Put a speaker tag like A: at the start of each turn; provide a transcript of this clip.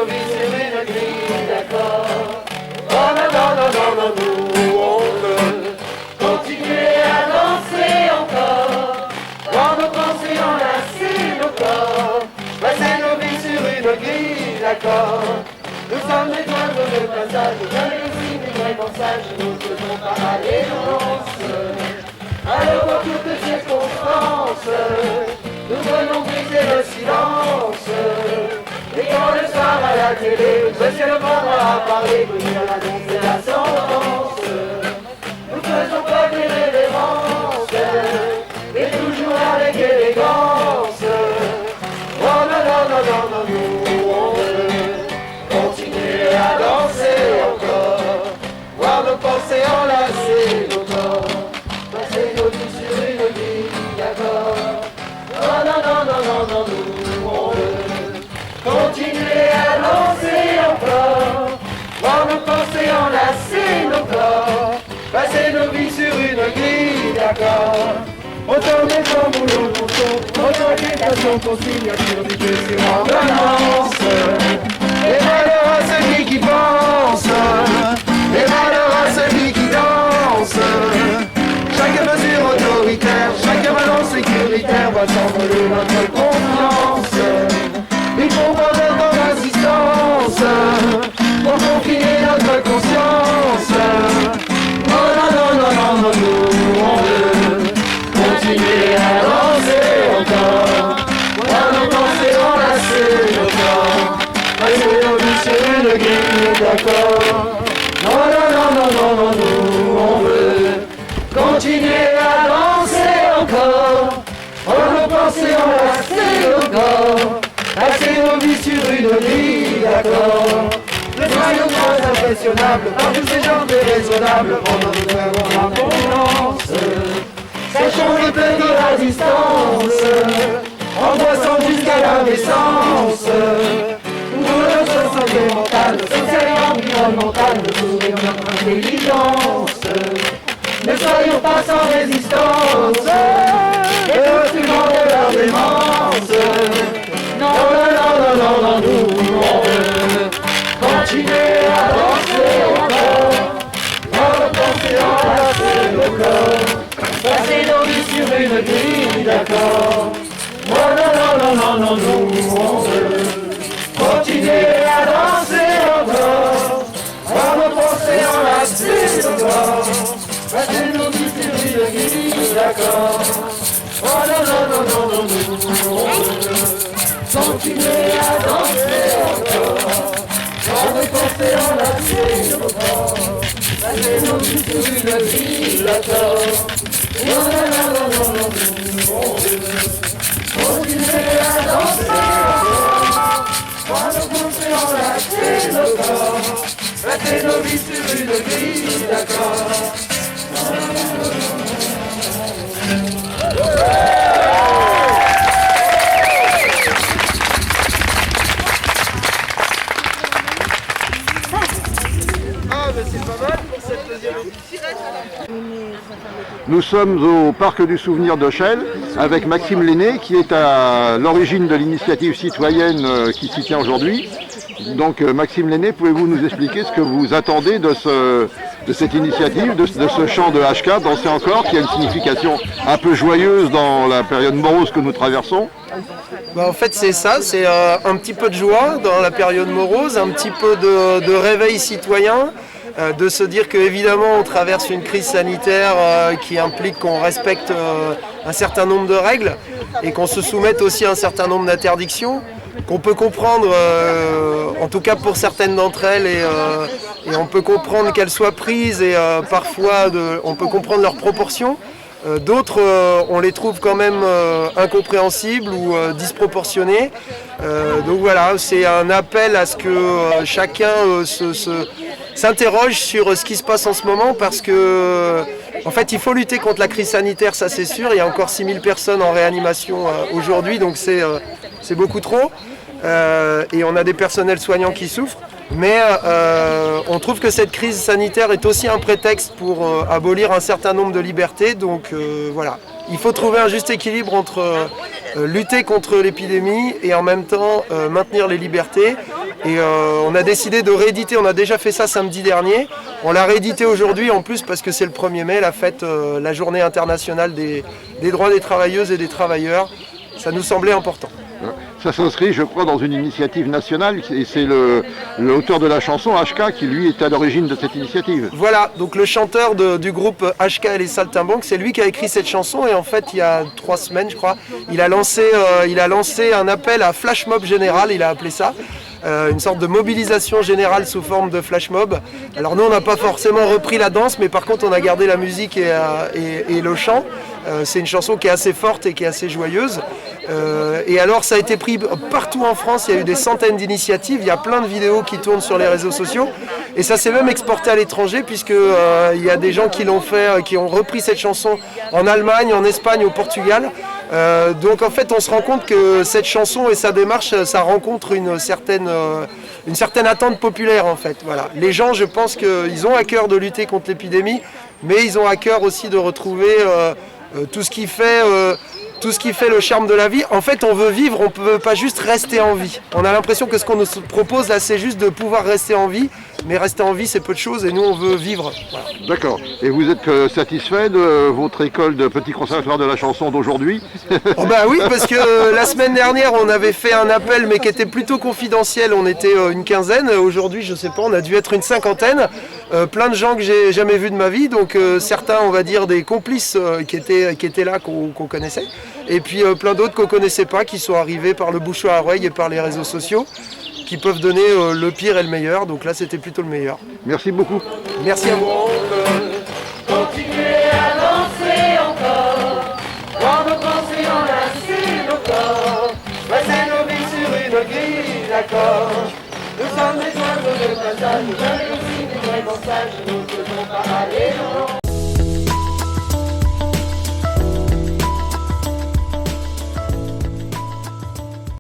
A: nos vies sur une grille d'accord. Oh non, non, non, non, non, nous on veut continuer à danser encore. Dans nos pensées enlacer nos corps, passer nos vies sur une grille d'accord. Nous sommes des oiseaux de passage, nous sommes aussi des vraiment sages, nous faisons parader nos danses. Alors dans toutes circonstances, nous venons briser le silence. Et quand le soir à la télé, monsieur le monde a parlé, venir la danse et la sentence. Nous faisons pas des révérences, et toujours avec élégance. Oh non, non, non, non, non, nous on veut continuer à danser encore, voir nos pensées enlacer nos corps, passer nos vies sur une grille d'accord. Oh non, non, non, non, non, nous on veut continuer à danser encore, voir nos pensées enlacer nos corps, passer nos vies sur une grille d'accord. Autant des formules qu'on sauve, autant d'éducation qu'on signature du jeu sur ordonnance. Les malheurs à celui qui pense, les malheurs à celui qui danse. Chaque mesure autoritaire, chaque balance sécuritaire va s'envoler notre confiance. Il faut pas notre résistance pour confiner notre conscience. Oh non, non, non, non, non, nous on veut continuer à danser encore, voir nos pensées enlacer nos corps, passer nos vies sur une grille d'accord. Non, non, non, non, non, non, nous on veut continuer à danser encore, voir nos pensées enlacer nos corps, passer nos vies sur une grille d'accord. Ne soyons pas impressionnables par tous ces gens déraisonnables, pendant que nous avons l'abondance. Sachons les peines de la distance, angoissant jusqu'à la naissance. Pour notre santé mentale, sociale et environnementale, nous sourions notre intelligence. Ne soyons pas sans résistance, les instruments de leur démence. Non, non, non, non, non, non, nous on veut continuer à danser encore, en danser enlacer nos corps, passer nos vies sur une grille d'accord. Oh non, non, non, non, non, nous on veut continuer à danser encore, en nos pensées enlacer nos corps, passer nos vies sur une grille d'accord. Oh non, non, non, non, non, nous on veut continuer à danser encore, en nos pensées enlacer nos corps, passer nos vies sur une grille d'accord. Oh non, non, non, non, non, nous on veut continuer à danser encore, en nos pensées enlacer nos corps, passer nos vies sur une grille d'accord.
B: Nous sommes au Parc du Souvenir de Chelles avec Maxime Lenné qui est à l'origine de l'initiative citoyenne qui s'y tient aujourd'hui. Donc Maxime Lenné, pouvez-vous nous expliquer ce que vous attendez de cette initiative, de ce chant de HK, Danser encore, qui a une signification un peu joyeuse dans la période morose que nous traversons?
C: En fait c'est ça, c'est un petit peu de joie dans la période morose, un petit peu de réveil citoyen, de se dire qu'évidemment on traverse une crise sanitaire qui implique qu'on respecte un certain nombre de règles et qu'on se soumette aussi à un certain nombre d'interdictions qu'on peut comprendre, en tout cas pour certaines d'entre elles, et on peut comprendre qu'elles soient prises et parfois on peut comprendre leurs proportions. D'autres, on les trouve quand même incompréhensibles ou disproportionnées. Donc voilà, c'est un appel à ce que chacun s'interroge sur ce qui se passe en ce moment, parce que en fait, il faut lutter contre la crise sanitaire, ça c'est sûr. Il y a encore 6000 personnes en réanimation aujourd'hui, donc c'est beaucoup trop. Et on a des personnels soignants qui souffrent. Mais on trouve que cette crise sanitaire est aussi un prétexte pour abolir un certain nombre de libertés. Donc voilà, il faut trouver un juste équilibre entre lutter contre l'épidémie et en même temps maintenir les libertés. Et on a décidé de rééditer, on a déjà fait ça samedi dernier. On l'a réédité aujourd'hui en plus parce que c'est le 1er mai, la fête, la journée internationale des droits des travailleuses et des travailleurs. Ça nous semblait important.
B: Ça s'inscrit, je crois, dans une initiative nationale et c'est l'auteur de la chanson, HK, qui lui est à l'origine de cette initiative.
C: Voilà, donc le chanteur du groupe HK et les Saltimbanques, c'est lui qui a écrit cette chanson et en fait il y a 3 semaines je crois, il a lancé un appel à flash mob général, il a appelé ça. Une sorte de mobilisation générale sous forme de flash mob. Alors nous on n'a pas forcément repris la danse, mais par contre on a gardé la musique et le chant. C'est une chanson qui est assez forte et qui est assez joyeuse. Et alors ça a été pris partout en France, il y a eu des centaines d'initiatives, il y a plein de vidéos qui tournent sur les réseaux sociaux. Et ça s'est même exporté à l'étranger puisque il y a des gens qui l'ont fait, qui ont repris cette chanson en Allemagne, en Espagne, au Portugal. Donc en fait on se rend compte que cette chanson et sa démarche, ça rencontre une certaine attente populaire en fait. Voilà. Les gens, je pense qu'ils ont à cœur de lutter contre l'épidémie, mais ils ont à cœur aussi de retrouver tout ce qui fait le charme de la vie. En fait, on veut vivre, on ne peut pas juste rester en vie. On a l'impression que ce qu'on nous propose là, c'est juste de pouvoir rester en vie. Mais rester en vie, c'est peu de choses et nous, on veut vivre. Voilà.
B: D'accord. Et vous êtes satisfait de votre école de Petit Conservatoire de la chanson d'aujourd'hui?
C: Oh bah oui, parce que la semaine dernière, on avait fait un appel, mais qui était plutôt confidentiel. On était une quinzaine. Aujourd'hui, je sais pas, on a dû être une cinquantaine. Plein de gens que j'ai jamais vus de ma vie. Donc certains, on va dire, des complices qui étaient là, qu'on connaissait. Et puis plein d'autres qu'on connaissait pas, qui sont arrivés par le bouche à oreille et par les réseaux sociaux, qui peuvent donner le pire et le meilleur. Donc là, c'était plutôt le meilleur.
B: Merci beaucoup.
C: Merci à vous.
A: Continuez à danser encore, quand nos pensées enlacent nos corps, passer nos vies sur une grille d'accords. Nous sommes des oiseaux de passage, nous sommes aussi des vrais sages, nous ne faisons pas aller loin.